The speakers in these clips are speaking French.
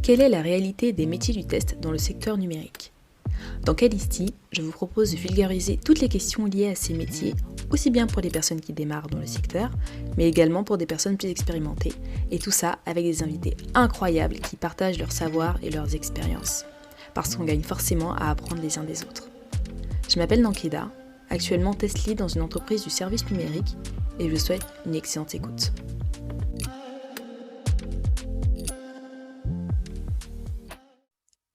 Quelle est la réalité des métiers du test dans le secteur numérique ? Dans Calisti, je vous propose de vulgariser toutes les questions liées à ces métiers, aussi bien pour les personnes qui démarrent dans le secteur, mais également pour des personnes plus expérimentées, et tout ça avec des invités incroyables qui partagent leur savoir et leurs expériences, parce qu'on gagne forcément à apprendre les uns des autres. Je m'appelle Nankeda, actuellement test lead dans une entreprise du service numérique, et je vous souhaite une excellente écoute.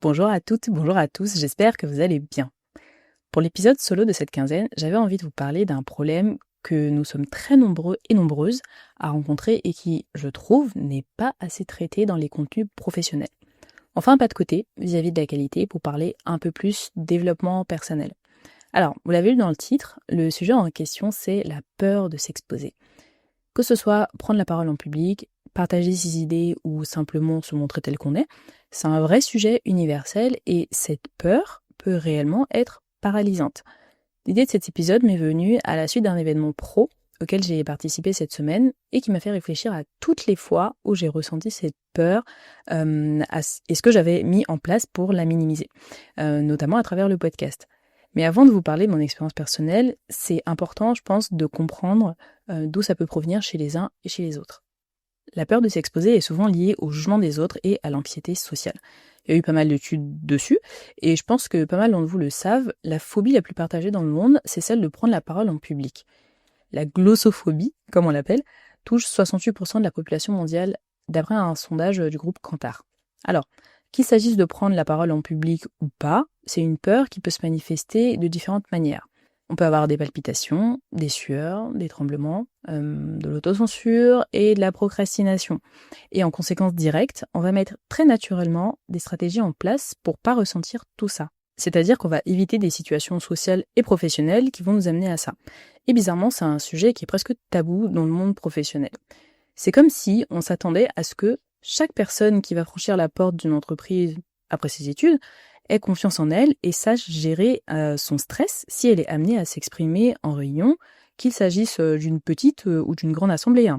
Bonjour à toutes, bonjour à tous, j'espère que vous allez bien. Pour l'épisode solo de cette quinzaine, j'avais envie de vous parler d'un problème que nous sommes très nombreux et nombreuses à rencontrer et qui, je trouve, n'est pas assez traité dans les contenus professionnels. Enfin, pas de côté vis-à-vis de la qualité pour parler un peu plus développement personnel. Alors, vous l'avez lu dans le titre, le sujet en question, c'est la peur de s'exposer. Que ce soit prendre la parole en public, partager ses idées ou simplement se montrer tel qu'on est, c'est un vrai sujet universel et cette peur peut réellement être paralysante. L'idée de cet épisode m'est venue à la suite d'un événement pro auquel j'ai participé cette semaine et qui m'a fait réfléchir à toutes les fois où j'ai ressenti cette peur et ce que j'avais mis en place pour la minimiser, notamment à travers le podcast. Mais avant de vous parler de mon expérience personnelle, c'est important, je pense, de comprendre d'où ça peut provenir chez les uns et chez les autres. La peur de s'exposer est souvent liée au jugement des autres et à l'anxiété sociale. Il y a eu pas mal d'études dessus, et je pense que pas mal d'entre vous le savent, la phobie la plus partagée dans le monde, c'est celle de prendre la parole en public. La glossophobie, comme on l'appelle, touche 68% de la population mondiale, d'après un sondage du groupe Kantar. Alors, qu'il s'agisse de prendre la parole en public ou pas, c'est une peur qui peut se manifester de différentes manières. On peut avoir des palpitations, des sueurs, des tremblements, de l'autocensure et de la procrastination. Et en conséquence directe, on va mettre très naturellement des stratégies en place pour pas ressentir tout ça. C'est-à-dire qu'on va éviter des situations sociales et professionnelles qui vont nous amener à ça. Et bizarrement, c'est un sujet qui est presque tabou dans le monde professionnel. C'est comme si on s'attendait à ce que chaque personne qui va franchir la porte d'une entreprise après ses études ait confiance en elle et sache gérer son stress si elle est amenée à s'exprimer en réunion, qu'il s'agisse d'une petite ou d'une grande assemblée.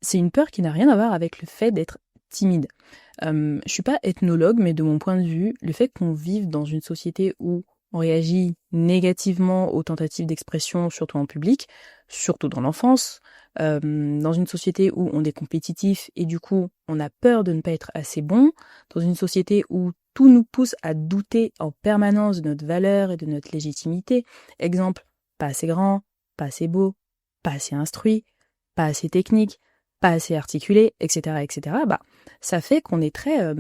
C'est une peur qui n'a rien à voir avec le fait d'être timide. Je suis pas ethnologue, mais de mon point de vue, le fait qu'on vive dans une société où on réagit négativement aux tentatives d'expression, surtout en public, surtout dans l'enfance, dans une société où on est compétitif et du coup on a peur de ne pas être assez bon, dans une société où tout nous pousse à douter en permanence de notre valeur et de notre légitimité. Exemple, pas assez grand, pas assez beau, pas assez instruit, pas assez technique, pas assez articulé, etc., etc. Ça fait qu'on est très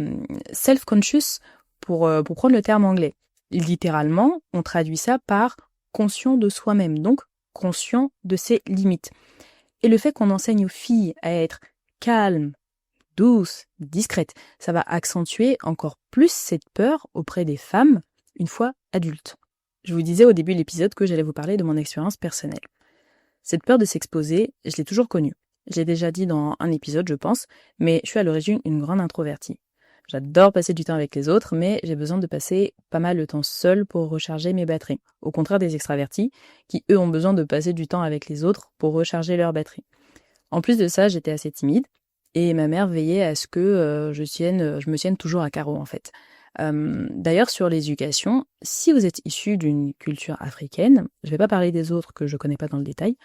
self-conscious pour prendre le terme anglais. Littéralement, on traduit ça par conscient de soi-même, donc conscient de ses limites. Et le fait qu'on enseigne aux filles à être calmes, douce, discrète, ça va accentuer encore plus cette peur auprès des femmes une fois adultes. Je vous disais au début de l'épisode que j'allais vous parler de mon expérience personnelle. Cette peur de s'exposer, je l'ai toujours connue. Je l'ai déjà dit dans un épisode, je pense, mais je suis à l'origine une grande introvertie. J'adore passer du temps avec les autres, mais j'ai besoin de passer pas mal de temps seule pour recharger mes batteries. Au contraire des extravertis, qui eux ont besoin de passer du temps avec les autres pour recharger leurs batteries. En plus de ça, j'étais assez timide, et ma mère veillait à ce que je me tienne toujours à carreau en fait. D'ailleurs, sur l'éducation, si vous êtes issu d'une culture africaine, je vais pas parler des autres que je connais pas dans le détail,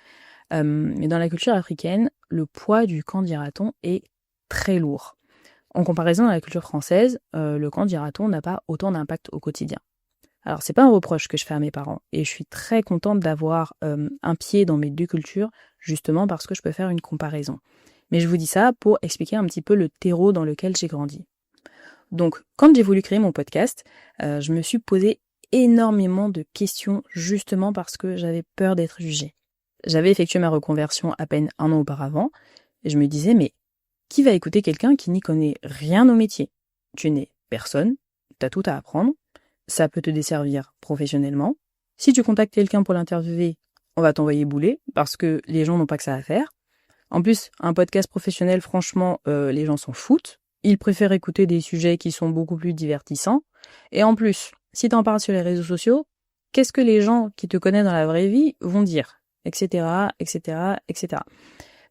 mais dans la culture africaine, le poids du quand dira-t-on est très lourd. En comparaison à la culture française, le quand dira-t-on n'a pas autant d'impact au quotidien. Alors c'est pas un reproche que je fais à mes parents, et je suis très contente d'avoir un pied dans mes deux cultures, justement parce que je peux faire une comparaison. Mais je vous dis ça pour expliquer un petit peu le terreau dans lequel j'ai grandi. Donc, quand j'ai voulu créer mon podcast, je me suis posé énormément de questions justement parce que j'avais peur d'être jugée. J'avais effectué ma reconversion à peine 1 an auparavant, et je me disais, mais qui va écouter quelqu'un qui n'y connaît rien au métier ? Tu n'es personne, t'as tout à apprendre, ça peut te desservir professionnellement. Si tu contactes quelqu'un pour l'interviewer, on va t'envoyer bouler parce que les gens n'ont pas que ça à faire. En plus, un podcast professionnel, franchement, les gens s'en foutent. Ils préfèrent écouter des sujets qui sont beaucoup plus divertissants. Et en plus, si t'en parles sur les réseaux sociaux, qu'est-ce que les gens qui te connaissent dans la vraie vie vont dire ? Etc., etc., etc.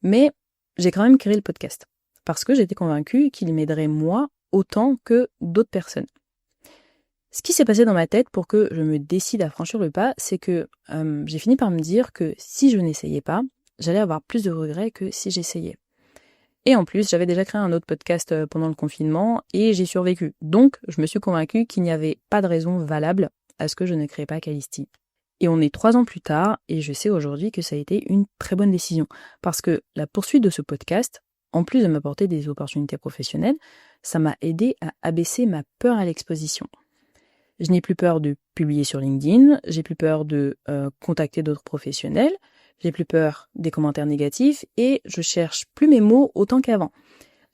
Mais j'ai quand même créé le podcast parce que j'étais convaincue qu'il m'aiderait, moi, autant que d'autres personnes. Ce qui s'est passé dans ma tête pour que je me décide à franchir le pas, c'est que j'ai fini par me dire que si je n'essayais pas, j'allais avoir plus de regrets que si j'essayais. Et en plus, j'avais déjà créé un autre podcast pendant le confinement et j'ai survécu. Donc, je me suis convaincue qu'il n'y avait pas de raison valable à ce que je ne crée pas Calisti. Et on est 3 ans plus tard et je sais aujourd'hui que ça a été une très bonne décision. Parce que la poursuite de ce podcast, en plus de m'apporter des opportunités professionnelles, ça m'a aidé à abaisser ma peur à l'exposition. Je n'ai plus peur de publier sur LinkedIn, j'ai plus peur de contacter d'autres professionnels, j'ai plus peur des commentaires négatifs et je cherche plus mes mots autant qu'avant.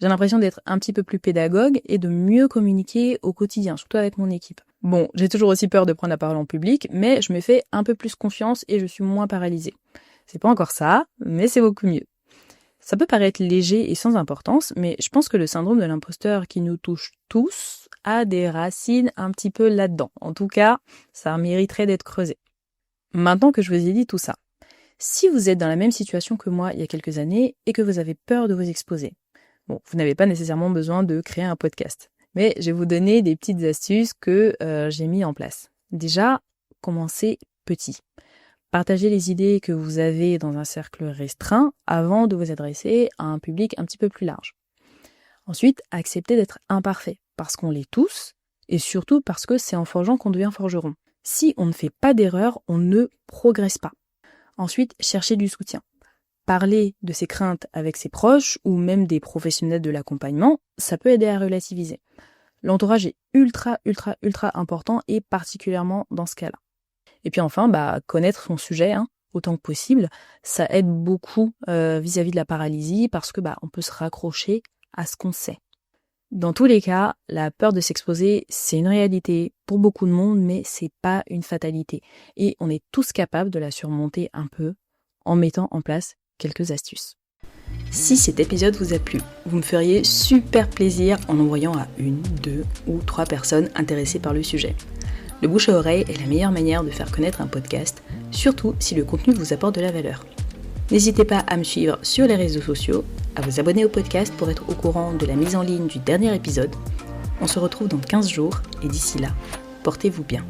J'ai l'impression d'être un petit peu plus pédagogue et de mieux communiquer au quotidien, surtout avec mon équipe. Bon, j'ai toujours aussi peur de prendre la parole en public, mais je me fais un peu plus confiance et je suis moins paralysée. C'est pas encore ça, mais c'est beaucoup mieux. Ça peut paraître léger et sans importance, mais je pense que le syndrome de l'imposteur qui nous touche tous a des racines un petit peu là-dedans. En tout cas, ça mériterait d'être creusé. Maintenant que je vous ai dit tout ça, si vous êtes dans la même situation que moi il y a quelques années et que vous avez peur de vous exposer, bon, vous n'avez pas nécessairement besoin de créer un podcast, mais je vais vous donner des petites astuces que j'ai mis en place. Déjà, commencez petit. Partagez les idées que vous avez dans un cercle restreint avant de vous adresser à un public un petit peu plus large. Ensuite, acceptez d'être imparfait, parce qu'on l'est tous, et surtout parce que c'est en forgeant qu'on devient forgeron. Si on ne fait pas d'erreur, on ne progresse pas. Ensuite, cherchez du soutien. Parler de ses craintes avec ses proches ou même des professionnels de l'accompagnement, ça peut aider à relativiser. L'entourage est ultra important et particulièrement dans ce cas-là. Et puis enfin, connaître son sujet autant que possible, ça aide beaucoup vis-à-vis de la paralysie parce que on peut se raccrocher à ce qu'on sait. Dans tous les cas, la peur de s'exposer, c'est une réalité pour beaucoup de monde, mais c'est pas une fatalité. Et on est tous capables de la surmonter un peu en mettant en place quelques astuces. Si cet épisode vous a plu, vous me feriez super plaisir en l'envoyant à 1, 2 ou 3 personnes intéressées par le sujet. Le bouche à oreille est la meilleure manière de faire connaître un podcast, surtout si le contenu vous apporte de la valeur. N'hésitez pas à me suivre sur les réseaux sociaux, à vous abonner au podcast pour être au courant de la mise en ligne du dernier épisode. On se retrouve dans 15 jours et d'ici là, portez-vous bien.